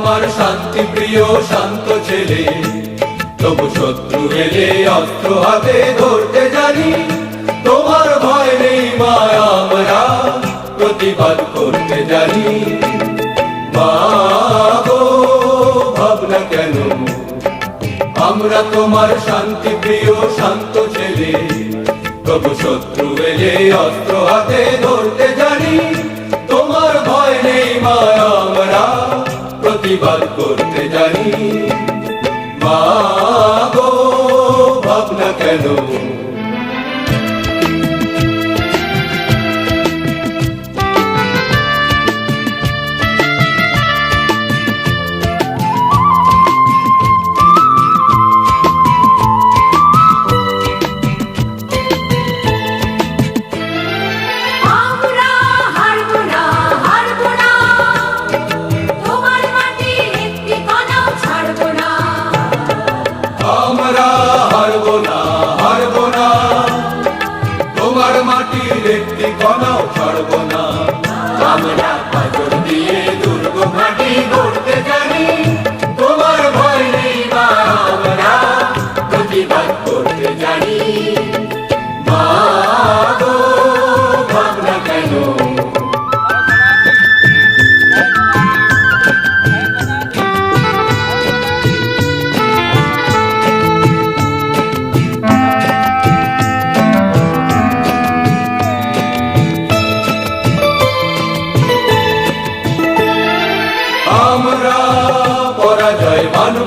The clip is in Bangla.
তোমার শান্তি প্রিয় শান্ত ছেলে, তবু শত্রু এলে অস্ত্র হাতে ধরতে জানি। তোমার ভয় নেই মা, আমরা প্রতিবাদ করতে জানি। মা গো, ভাবনা কেন, আমরা তোমার শান্তি প্রিয় শান্ত ছেলে, তবু শত্রু এলে অস্ত্র হাতে ধরতে জানি। তোমার ভয় নেই মা, আমরা প্রতিবাদ করতে জানি। মা গো, ভাবনা কেন। তোমার মাটির একটি কণাও ছাড়ব না। আমরা পাথর দিয়ে দুর্গ মাটি গড়তে জানি। তোমার ভয় নেই মা, আমরা প্রতিবাদ করতে জানি। মা গো, ভাবনা কেন। আমরা পরাজয় মানব